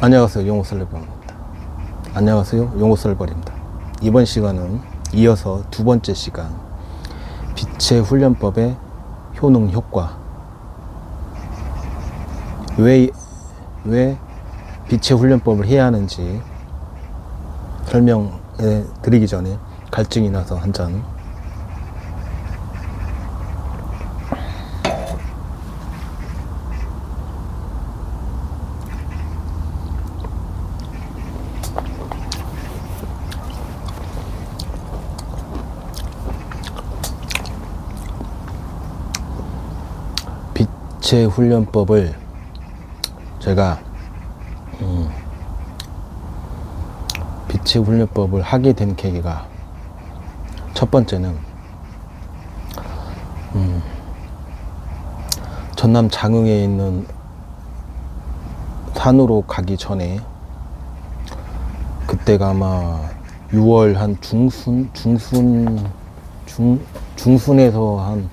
안녕하세요, 용호설벌입니다. 안녕하세요, 용호설벌입니다. 이번 시간은 이어서 두 번째 시간, 빛의 훈련법의 효능 효과. 왜 빛의 훈련법을 해야 하는지 설명해 드리기 전에 갈증이 나서 한 잔. 빛의 훈련법을 제가 빛의 훈련법을 하게 된 계기가, 첫 번째는 전남 장흥에 있는 산으로 가기 전에, 그때가 아마 6월 한 중순에서 한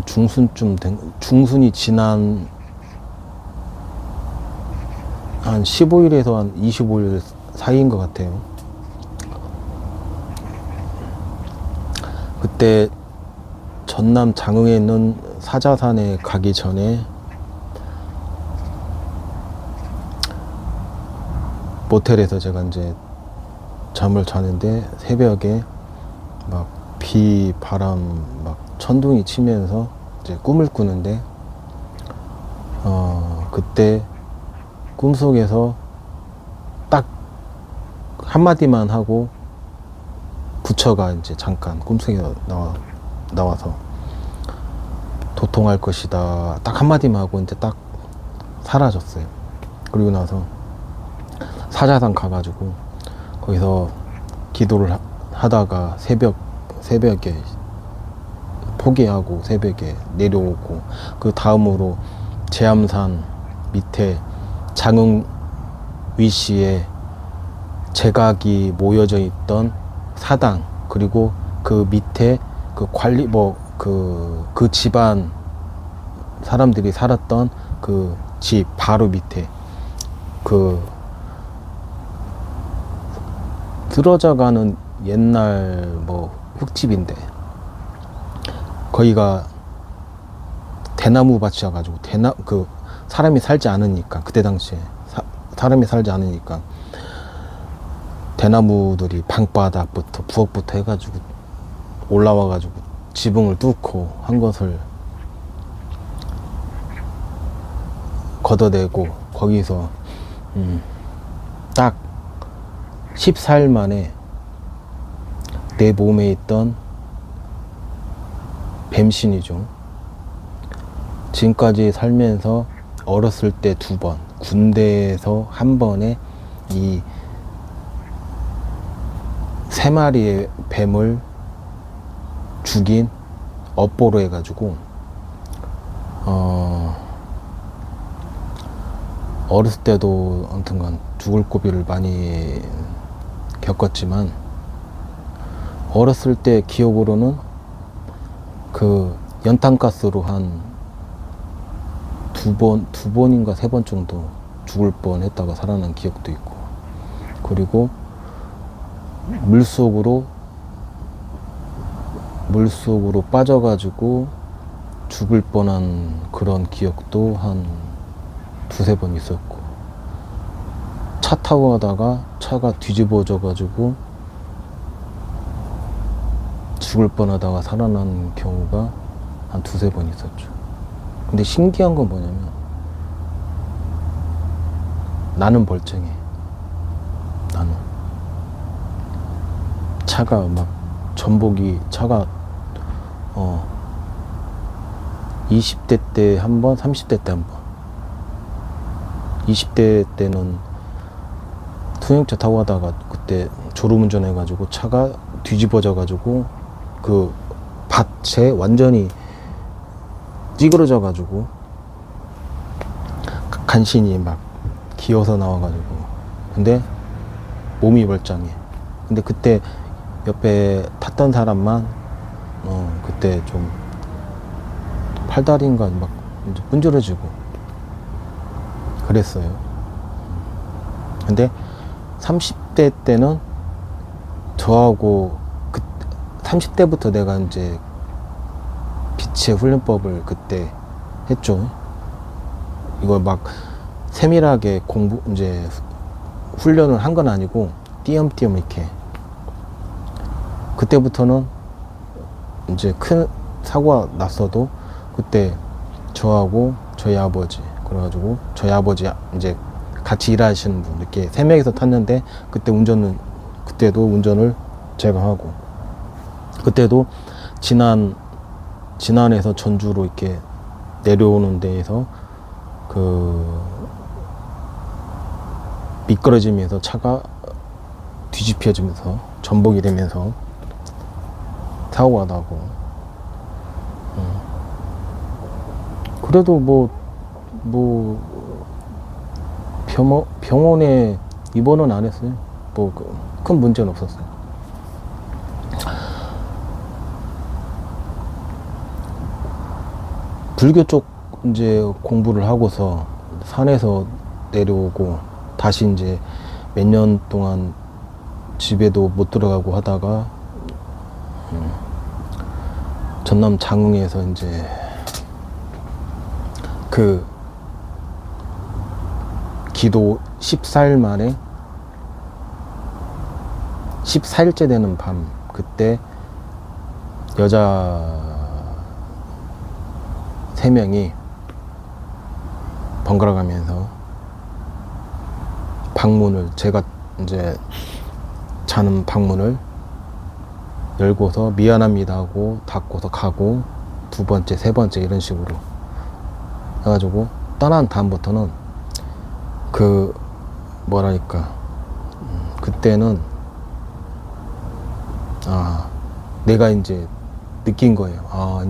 중순쯤 중순이 지난 한 15일에서 한 25일 사이인 것 같아요. 그때 전남 장흥에 있는 사자산에 가기 전에 모텔에서 제가 이제 잠을 자는데 새벽에 막 비, 바람, 막 천둥이 치면서 이제 꿈을 꾸는데, 그때 꿈속에서 딱 한마디만 하고 부처가 이제 잠깐 꿈속에 나와서 도통할 것이다 딱 한마디만 하고 이제 딱 사라졌어요. 그리고 나서 사자산 가가지고 거기서 기도를 하다가 새벽에 포기하고 새벽에 내려오고, 그 다음으로 제암산 밑에 장흥 위시에 제각이 모여져 있던 사당, 그리고 그 밑에 그 관리 그 집안 사람들이 살았던 그 집 바로 밑에 그 쓰러져가는 옛날 흙집인데, 거기가 대나무 밭이어가지고 그 사람이 살지 않으니까, 그때 당시에 사람이 살지 않으니까 대나무들이 방바닥부터 부엌부터 해가지고 올라와가지고 지붕을 뚫고 한 것을 걷어내고, 거기서 딱 14일 만에 내 몸에 있던 뱀신이죠. 지금까지 살면서 어렸을 때 2번, 군대에서 1번에 이 3마리의 뱀을 죽인 업보로 해가지고, 어렸을 때도 아무튼간 죽을 고비를 많이 겪었지만, 어렸을 때 기억으로는 그 연탄가스로 한 2번인가 3번 정도 죽을 뻔 했다가 살아난 기억도 있고, 그리고 물속으로 빠져가지고 죽을 뻔한 그런 기억도 한 2-3번 있었고, 차 타고 가다가 차가 뒤집어져-가지고 죽을 뻔하다가 살아난 경우가 한 2-3번 있었죠. 근데 신기한 건 뭐냐면, 나는 멀쩡해. 나는 차가 막 차가 20대 때 한 번, 30대 때 한 번. 20대 때는 승용차 타고 가다가 그때 졸음운전 해가지고 차가 뒤집어져 가지고 그 밭에 완전히 찌그러져 가지고 간신히 막 기어서 나와가지고, 근데 몸이 멀쩡해. 근데 그때 옆에 탔던 사람만 그때 좀 팔다리인가 막 이제 문질러주고 그랬어요. 근데 30대 때는 저하고 30대부터 내가 이제 빛의 훈련법을 그때 했죠. 이걸 막 세밀하게 이제 훈련을 한 건 아니고 띄엄띄엄 이렇게. 그때부터는 이제 큰 사고가 났어도 그때 저하고 저희 아버지, 그래가지고 저희 아버지 이제 같이 일하시는 분 이렇게 3명이서 탔는데 그때도 운전을 제가 하고, 그때도 진안에서 전주로 이렇게 내려오는 데에서 그 미끄러지면서 차가 뒤집혀지면서 전복이 되면서 사고가 나고. 그래도 병원에 입원은 안 했어요. 큰 문제는 없었어요. 불교 쪽 이제 공부를 하고서 산에서 내려오고 다시 이제 몇 년 동안 집에도 못 들어가고 하다가 전남 장흥에서 이제 그 기도 14일 만에 14일째 되는 밤, 그때 여자 3명이 번갈아 가면서 방문을, 제가 이제 자는 방문을 열고서 미안합니다 하고 닫고서 가고, 2번째, 3번째 이런 식으로 해가지고 떠난 다음부터는 그때는 내가 이제 느낀 거예요.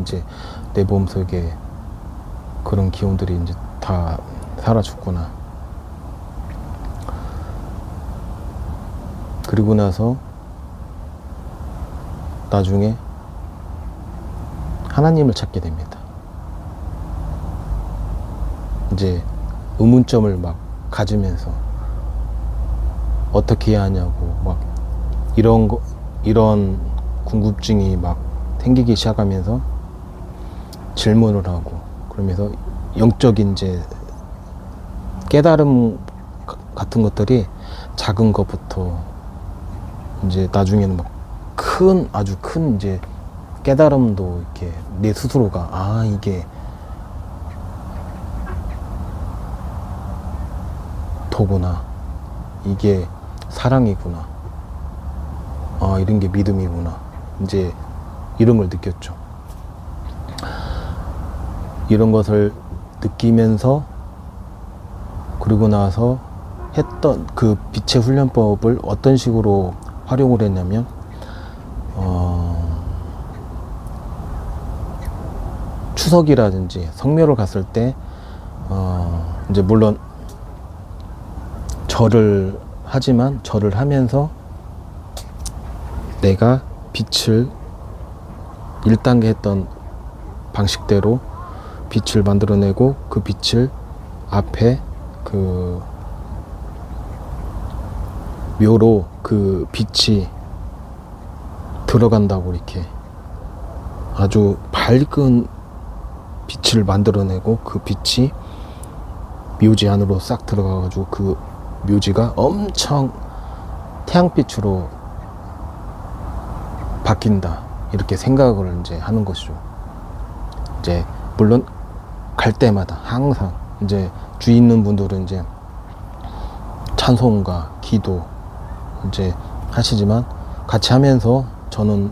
이제 내 몸속에 그런 기운들이 이제 다 사라졌구나. 그리고 나서 나중에 하나님을 찾게 됩니다. 이제 의문점을 막 가지면서 어떻게 해야 하냐고 막 이런 궁금증이 막 생기기 시작하면서 질문을 하고, 그러면서 영적인 이제 깨달음 같은 것들이 작은 것부터 이제 나중에는 막 아주 큰 이제 깨달음도 이렇게 내 스스로가 이게 도구나, 이게 사랑이구나, 이런 게 믿음이구나, 이제 이런 걸 느꼈죠. 이런 것을 느끼면서, 그리고 나서 했던 그 빛의 훈련법을 어떤 식으로 활용을 했냐면, 추석이라든지 성묘를 갔을 때 이제 물론 절을 하지만, 절을 하면서 내가 빛을 1단계 했던 방식대로 빛을 만들어내고, 그 빛을 앞에 그 묘로 그 빛이 들어간다고, 이렇게 아주 밝은 빛을 만들어내고, 그 빛이 묘지 안으로 싹 들어가가지고 그 묘지가 엄청 태양빛으로 바뀐다, 이렇게 생각을 이제 하는 것이죠. 이제 물론 갈 때마다 항상 이제 주위 있는 분들은 이제 찬송과 기도 이제 하시지만, 같이 하면서 저는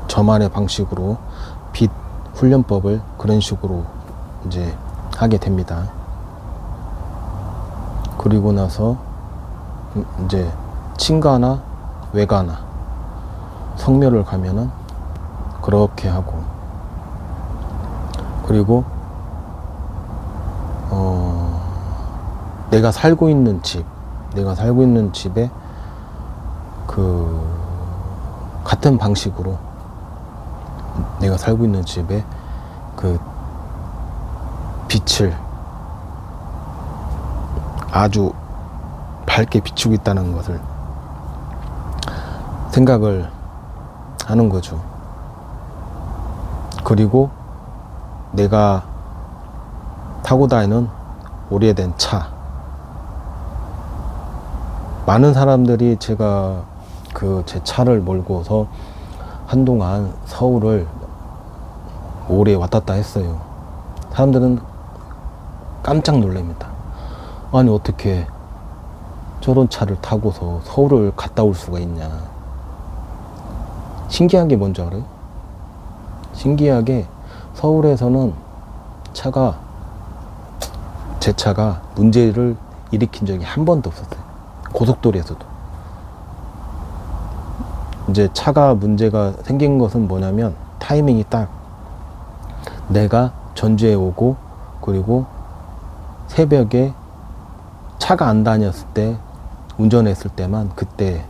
저만의 방식으로 빛 훈련법을 그런 식으로 이제 하게 됩니다. 그리고 나서 이제 친가나 외가나 성묘를 가면은 그렇게 하고, 그리고 내가 살고 있는 집에 그 같은 방식으로 내가 살고 있는 집에 그 빛을 아주 밝게 비추고 있다는 것을 생각을 하는 거죠. 그리고 내가 타고 다니는 오래된 차, 많은 사람들이 제가 제 차를 몰고서 한동안 서울을 오래 왔다 갔다 했어요. 사람들은 깜짝 놀랍니다. 아니 어떻게 저런 차를 타고서 서울을 갔다 올 수가 있냐. 신기한 게 뭔지 알아요? 신기하게 서울에서는 제 차가 문제를 일으킨 적이 한 번도 없었어요. 고속도로에서도. 이제 차가 문제가 생긴 것은 뭐냐면 타이밍이 딱 내가 전주에 오고 그리고 새벽에 차가 안 다녔을 때 운전했을 때만 그때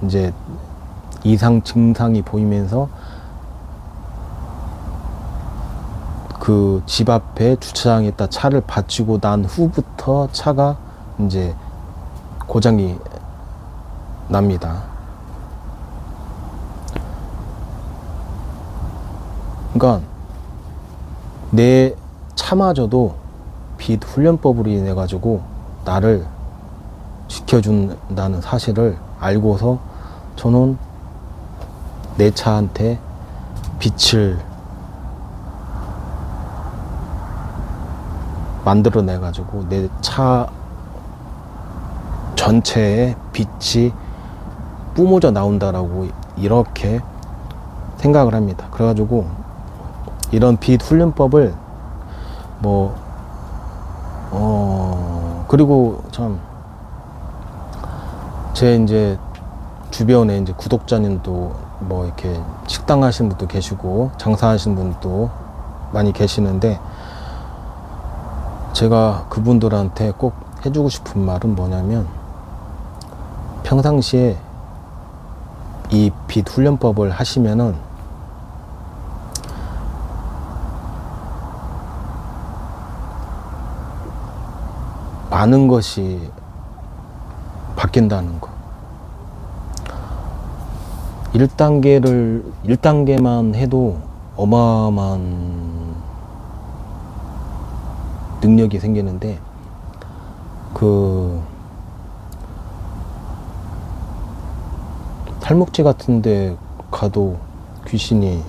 이제 이상 증상이 보이면서 그 집 앞에 주차장에다 차를 받치고 난 후부터 차가 이제 고장이 납니다. 그러니까 내 차마저도 빛 훈련법으로 인해 가지고 나를 지켜준다는 사실을 알고서 저는 내 차한테 빛을 만들어내 가지고 내 차 전체에 빛이 뿜어져 나온다라고 이렇게 생각을 합니다. 그래가지고 이런 빛 훈련법을 그리고 참 제 이제 주변에 이제 구독자님도 이렇게 식당 하시는 분도 계시고 장사하시는 분도 많이 계시는데 제가 그분들한테 꼭 해주고 싶은 말은 뭐냐면 평상시에 이 빛 훈련법을 하시면은 많은 것이 바뀐다는 거. 1단계만 해도 어마어마한 능력이 생기는데 탈목지 같은 데 가도 귀신이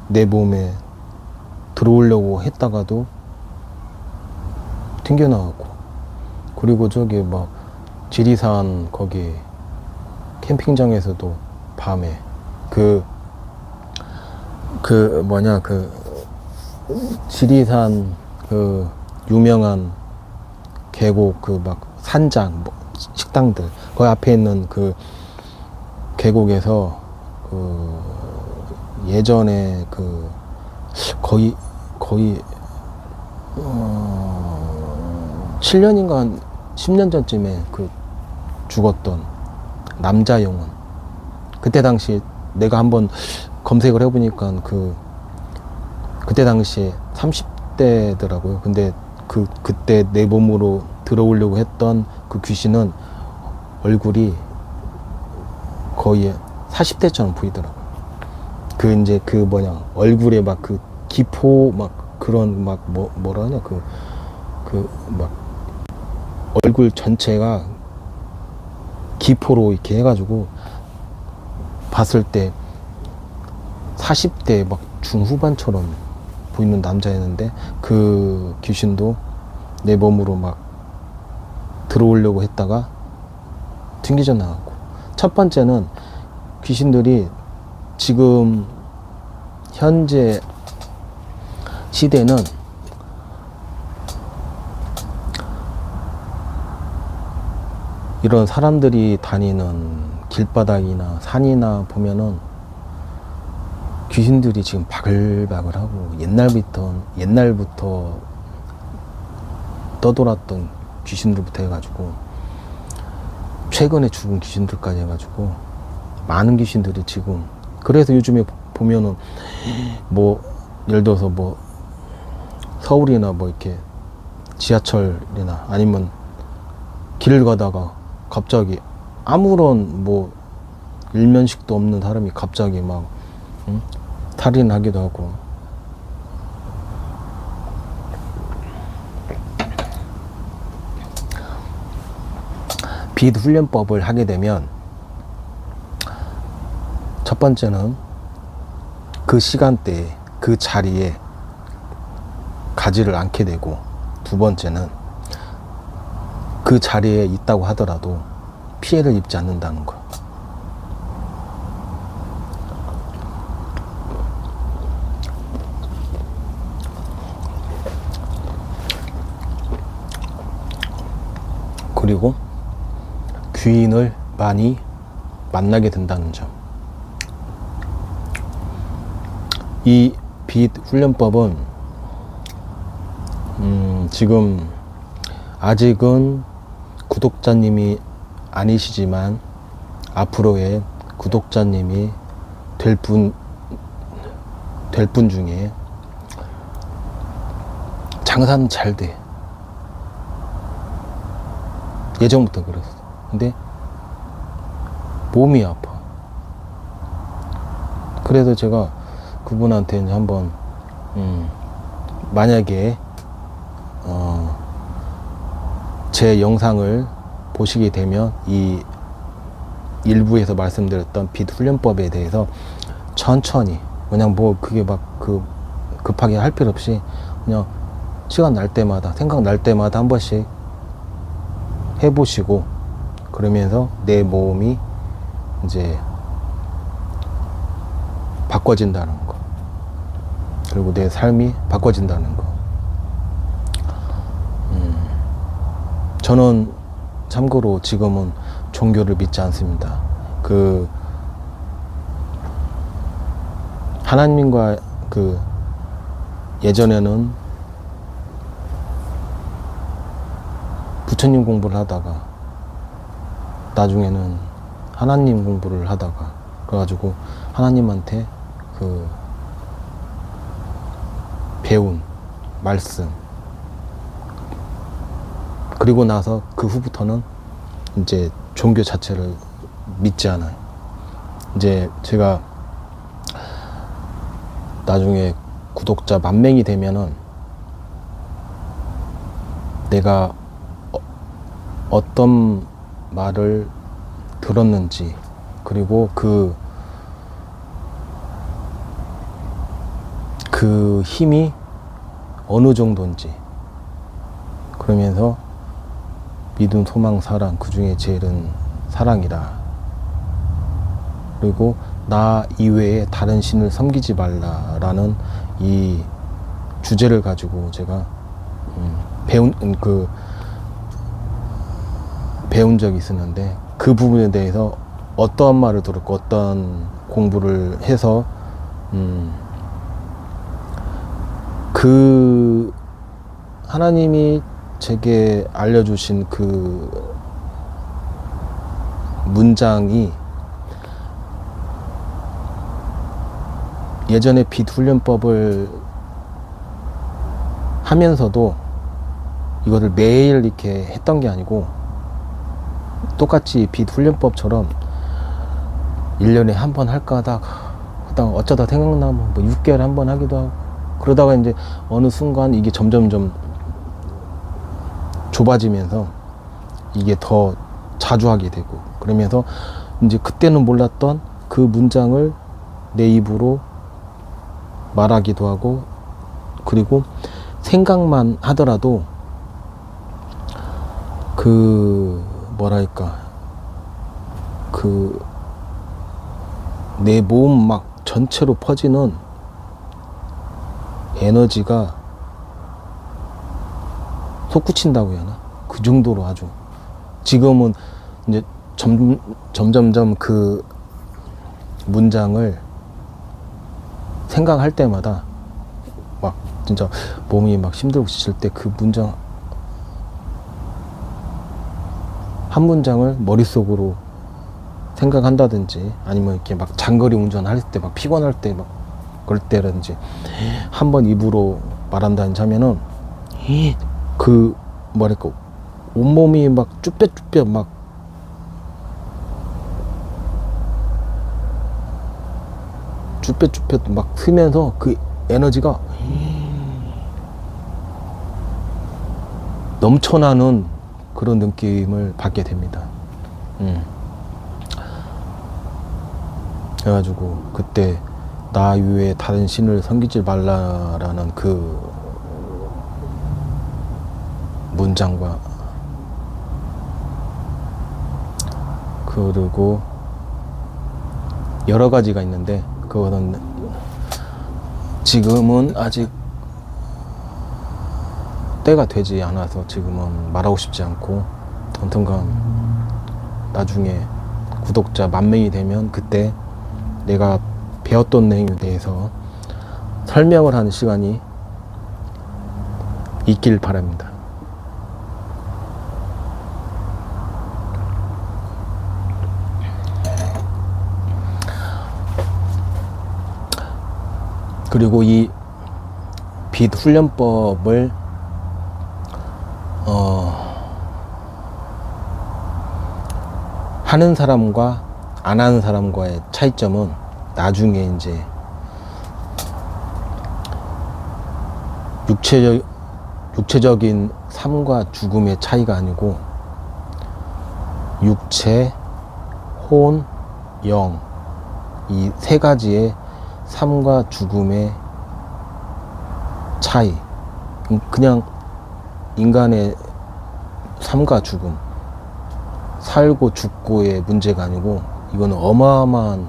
내 몸에 들어오려고 했다가도 튕겨나가고, 그리고 저기 지리산 거기 캠핑장에서도 밤에 지리산 유명한 계곡 산장 식당들 거기 앞에 있는 계곡에서 예전에 거의 7년인가 10년 전쯤에 죽었던 남자 영혼, 그때 당시 내가 한번 검색을 해보니까 그때 당시에 30대더라고요. 근데 그때 내 몸으로 들어오려고 했던 그 귀신은 얼굴이 거의 40대처럼 보이더라고요. 얼굴에 기포 그런 뭐라 하냐 얼굴 전체가 기포로 이렇게 해가지고 봤을 때 40대 중후반처럼 보이는 남자였는데 그 귀신도 내 몸으로 들어오려고 했다가 튕겨져 나가고. 첫 번째는 귀신들이 지금 현재 시대는 이런 사람들이 다니는 길바닥이나 산이나 보면은 귀신들이 지금 바글바글하고 옛날부터 떠돌았던 귀신들부터 해가지고 최근에 죽은 귀신들까지 해가지고 많은 귀신들이 지금, 그래서 요즘에 보면은 예를 들어서 서울이나 뭐 이렇게 지하철이나 아니면 길을 가다가 갑자기 아무런 뭐 일면식도 없는 사람이 갑자기 막 살인하기도 하고. 빛 훈련법을 하게 되면 첫 번째는 그 시간대에 그 자리에 가지를 않게 되고, 두 번째는 그 자리에 있다고 하더라도 피해를 입지 않는다는 거. 그리고 귀인을 많이 만나게 된다는 점. 이 빛 훈련법은 지금 아직은 구독자님이 아니시지만 앞으로의 구독자님이 될 분 중에 장사는 잘 돼. 예전부터 그랬어. 근데 몸이 아파. 그래서 제가 그분한테 이제 한번 만약에 제 영상을 보시게 되면 이 일부에서 말씀드렸던 빛 훈련법에 대해서 천천히, 그냥 뭐 그게 막 급하게 할 필요 없이 그냥 시간 날 때마다, 생각 날 때마다 한 번씩 해보시고, 그러면서 내 몸이 이제 바꿔진다는 거, 그리고 내 삶이 바꿔진다는 거. 저는 참고로 지금은 종교를 믿지 않습니다. 하나님과 예전에는 부처님 공부를 하다가 나중에는 하나님 공부를 하다가 그래가지고 하나님한테 배운 말씀, 그리고 나서 그 후부터는 이제 종교 자체를 믿지 않아요. 이제 제가 나중에 구독자 10,000명이 되면은 내가 어떤 말을 들었는지, 그리고 그 힘이 어느 정도인지, 그러면서 믿음, 소망, 사랑, 그 중에 제일은 사랑이라, 그리고 나 이외에 다른 신을 섬기지 말라라는 이 주제를 가지고 제가 배운 적이 있었는데, 그 부분에 대해서 어떠한 말을 들었고 어떤 공부를 해서 그 하나님이 제게 알려주신 그 문장이 예전에 빛 훈련법을 하면서도 이거를 매일 이렇게 했던 게 아니고, 똑같이 빛 훈련법처럼 1년에 한 번 할까 하다가 어쩌다 생각나면 뭐 6개월에 한 번 하기도 하고, 그러다가 이제 어느 순간 이게 점점점 좁아지면서 이게 더 자주 하게 되고, 그러면서 이제 그때는 몰랐던 그 문장을 내 입으로 말하기도 하고, 그리고 생각만 하더라도 내 몸 막 전체로 퍼지는 에너지가 솟구친다고 해야 하나? 그 정도로 아주. 지금은 이제 점점점 그 문장을 생각할 때마다 막 진짜 몸이 막 힘들고 지칠 때 그 문장 한 문장을 머릿속으로 생각한다든지, 아니면 이렇게 막 장거리 운전할 때 막 피곤할 때 막 그럴 때라든지 한번 입으로 말한다는 자면은 그 뭐랄까 온몸이 막 쭈뼛쭈뼛 막 쭈뼛쭈뼛 막 쓰면서 그 에너지가 넘쳐나는 그런 느낌을 받게 됩니다. 그래가지고 그때 나 위에 다른 신을 섬기지 말라라는 그 문장과 그리고 여러 가지가 있는데 그거는 지금은 아직 때가 되지 않아서 지금은 말하고 싶지 않고, 아무튼간 나중에 구독자 10,000명이 되면 그때 내가 배웠던 내용에 대해서 설명을 하는 시간이 있길 바랍니다. 그리고 이 빛 훈련법을 하는 사람과 안 하는 사람과의 차이점은 나중에 이제 육체적인 삶과 죽음의 차이가 아니고 육체, 혼, 영, 이 세 가지의 삶과 죽음의 차이, 그냥 인간의 삶과 죽음, 살고 죽고의 문제가 아니고 이거는 어마어마한,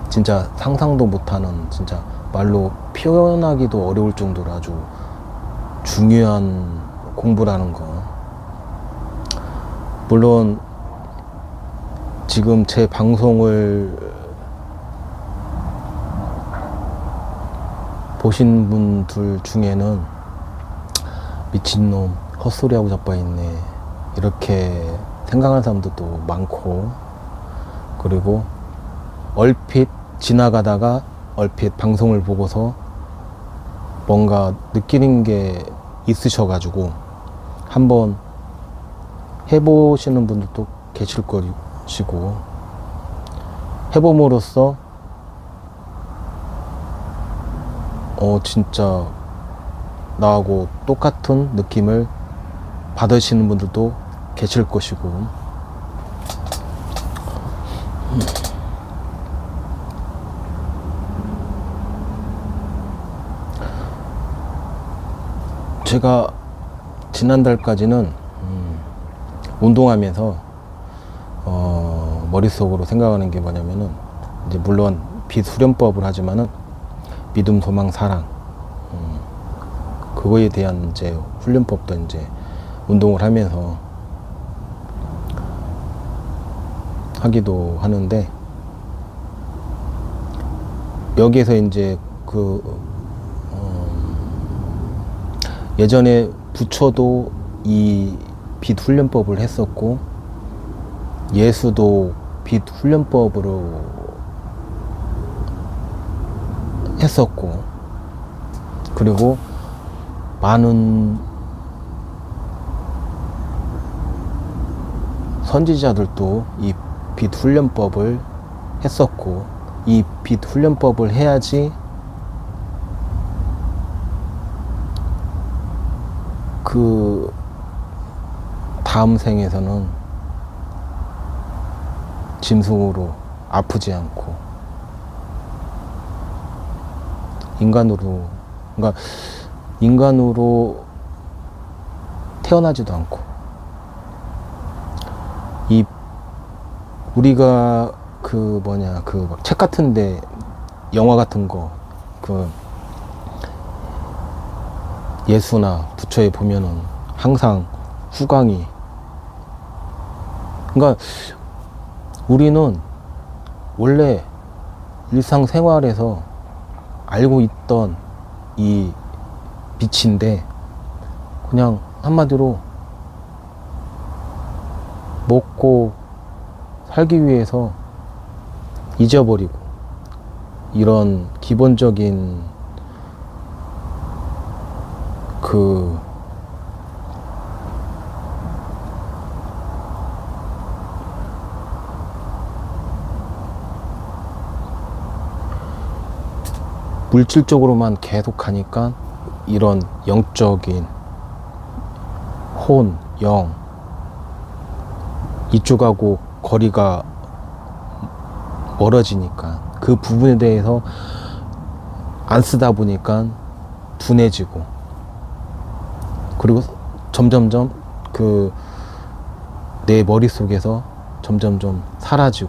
진짜 상상도 못하는, 진짜 말로 표현하기도 어려울 정도로 아주 중요한 공부라는 거. 물론 지금 제 방송을 보신 분들 중에는 미친놈, 헛소리하고 자빠있네, 이렇게 생각하는 사람들도 많고, 그리고 얼핏 지나가다가 얼핏 방송을 보고서 뭔가 느끼는 게 있으셔가지고 한번 해보시는 분들도 계실 것이고, 해봄으로써 진짜 나하고 똑같은 느낌을 받으시는 분들도 계실 것이고, 제가 지난달까지는 운동하면서 머릿속으로 생각하는 게 뭐냐면은, 이제 물론 빛 수련법을 하지만은 믿음, 소망, 사랑, 그거에 대한 이제 훈련법도 이제 운동을 하면서 하기도 하는데, 여기에서 이제 예전에 부처도 이 빛 훈련법을 했었고, 예수도 빛 훈련법으로 했었고, 그리고 많은 선지자들도 이 빛 훈련법을 했었고, 이 빛 훈련법을 해야지 그 다음 생에서는 짐승으로 아프지 않고 인간으로 태어나지도 않고, 이 우리가 막 책 같은데, 영화 같은 거, 예수나 부처에 보면은 항상 후광이, 그러니까 우리는 원래 일상생활에서 알고 있던 이 빛인데, 그냥 한마디로 먹고 살기 위해서 잊어버리고, 이런 기본적인 그 물질적으로만 계속 하니까 이런 영적인 혼, 영 이쪽하고 거리가 멀어지니까 그 부분에 대해서 안 쓰다 보니까 둔해지고, 그리고 점점점 그 내 머릿속에서 점점점 사라지고